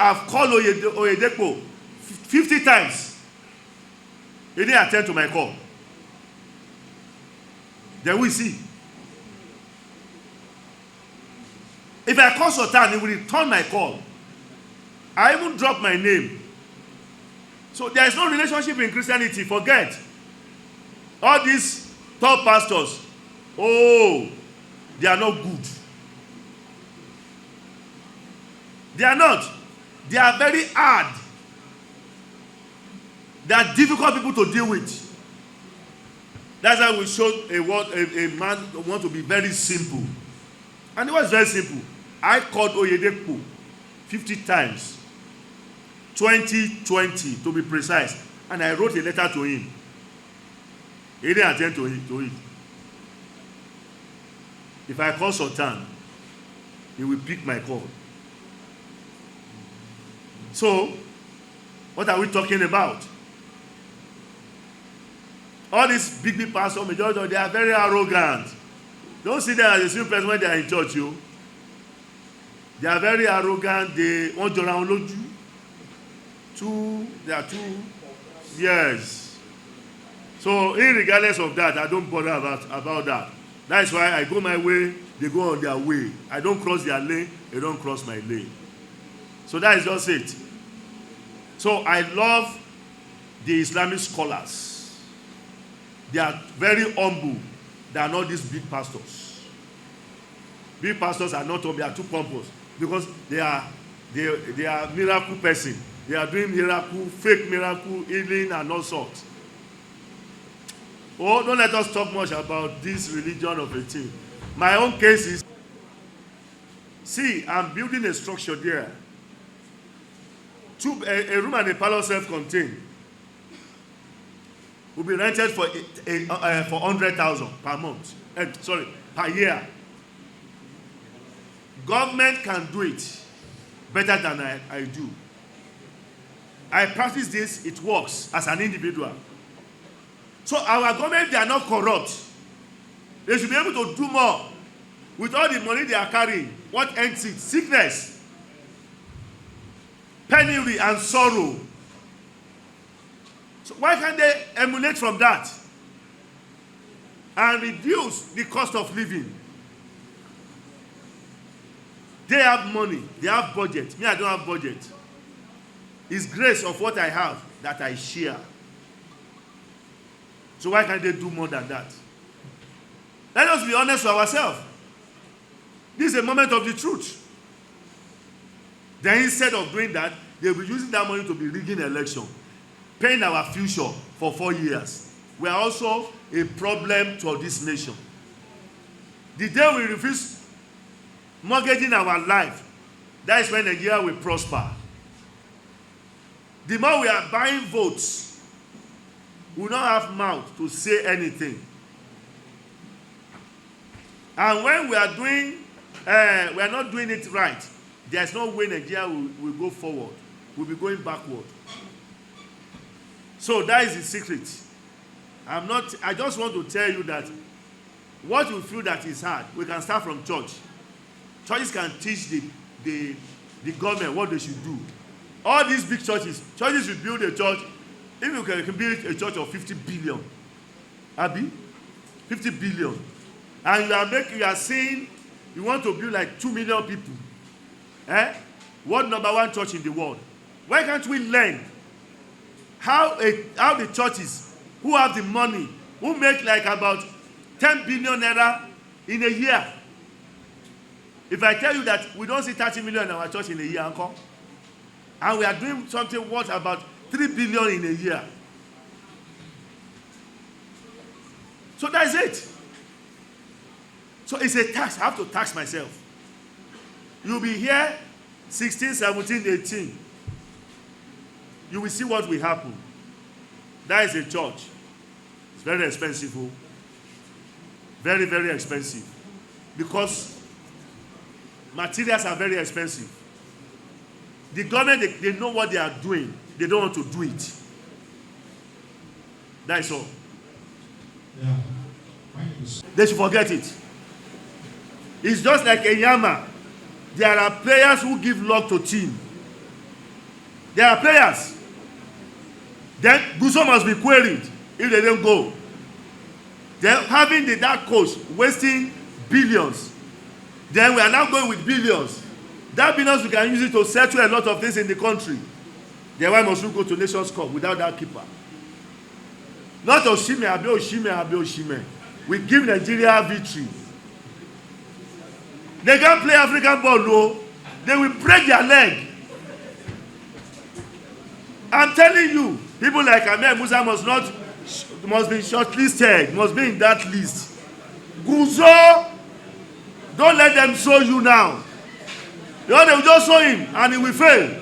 I've called Oyedepo 50 times. He didn't attend to my call. Then we see. If I call Sultan, he will return my call. I even drop my name. So there is no relationship in Christianity. Forget. All these top pastors, oh, they are not good. They are not. They are very hard. They are difficult people to deal with. That's why we showed a man who wants to be very simple. And it was very simple. I called Oyedepo 50 times. 2020 to be precise. And I wrote a letter to him. He didn't attend to it. If I call Sultan, he will pick my call. So, what are we talking about? All these big pastors, majority, they are very arrogant. Don't see them as a simple person when they are in church, you. They are very arrogant. They want to download you. They are too. Yes. So, regardless of that, I don't bother about that. That's why I go my way, they go on their way. I don't cross their lane, they don't cross my lane. So that is just it. So I love the Islamic scholars. They are very humble. They are not these big pastors. Big pastors are not, they are too pompous because they are miracle person. They are doing miracle, fake miracle, healing and all sorts. Oh, don't let us talk much about this religion of a thing. My own case is, see, I'm building a structure there. A room and a parlor self-contained will be rented for 100,000 per month. Per year. Government can do it better than I do. I practice this, it works as an individual. So our government, they are not corrupt. They should be able to do more with all the money they are carrying. What ends it? Sickness, penury, and sorrow. So why can't they emulate from that and reduce the cost of living? They have money, they have budget. Me, I don't have budget. It's grace of what I have that I share. So why can't they do more than that? Let us be honest with ourselves. This is a moment of the truth. Then instead of doing that, they'll be using that money to be rigging election, paying our future for 4 years. We are also a problem to this nation. The day we refuse mortgaging our life, that is when Nigeria will prosper. The more we are buying votes, we will not have mouth to say anything. And when we are doing, we are not doing it right, there is no way Nigeria will go forward. We'll be going backward. So that is the secret. I just want to tell you that what you feel that is hard, we can start from church. Churches can teach the government what they should do. All these big churches should build a church. If you can build a church of 50 billion, Abi, 50 billion, and you are saying you want to build like 2 million people, what #1 church in the world? Why can't we learn how the churches who have the money, who make like about 10 billion naira in a year? If I tell you that we don't see 30 million in our church in a year, uncle, and we are doing something worth about 3 billion in a year. So that's it. So it's a tax. I have to tax myself. You'll be here 16, 17, 18. You will see what will happen. That is a church. It's very expensive. Very, very expensive. Because materials are very expensive. The government, they know what they are doing. They don't want to do it. That's all. Yeah. They should forget it. It's just like a yama. There are players who give luck to team. There are players. Then Goose must be queried if they don't go. Then having that coach wasting billions. Then we are now going with billions. That billions we can use it to settle a lot of things in the country. Then why must we go to Nations Cup without that keeper? Not Oshime, Abi Oshime. We give Nigeria victory. They can't play African ball, no. They will break their leg. I'm telling you, people like Ahmed Musa must be shortlisted, must be in that list. Guzo, don't let them show you now. You know, they will just show him and he will fail.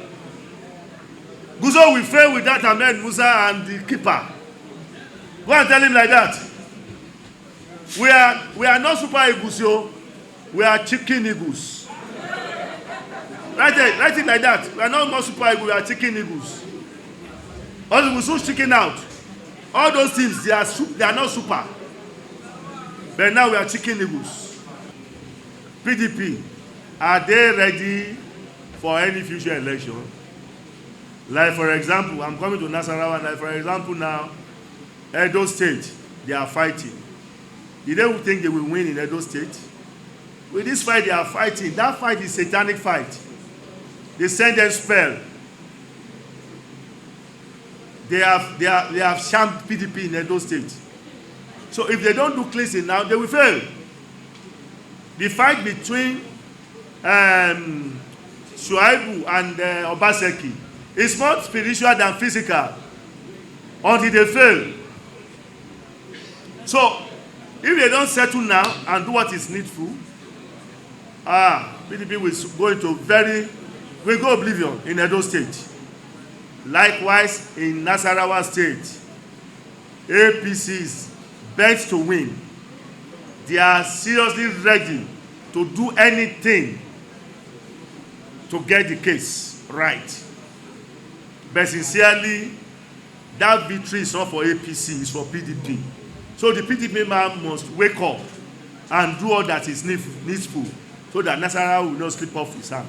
Guzo will fail with that Ahmed Musa and the keeper. Go and tell him like that. We are not Super Eagles, yo. We are Chicken Eagles. Write it like that. We are not more Super Eagles, we are Chicken Eagles. Also, we soon chicken out. All those teams, they are not super. But now we are Chicken Eagles. PDP, are they ready for any future election? Like, for example, I'm coming to Nasarawa. Like, for example, now, Edo State, they are fighting. You don't think they will win in Edo State? With this fight, they are fighting. That fight is a satanic fight. They send them spell. They have shamed PDP in Edo State. So if they don't do cleansing now, they will fail. The fight between Shuaibu and Obaseki is more spiritual than physical until they fail. So if they don't settle now and do what is needful, PDP will go oblivion in Edo State. Likewise, in Nasarawa State, APCs bent to win. They are seriously ready to do anything to get the case right. But sincerely, that victory is not for APC, it's for PDP. So the PDP man must wake up and do all that is needful so that Nasarawa will not slip off his hand.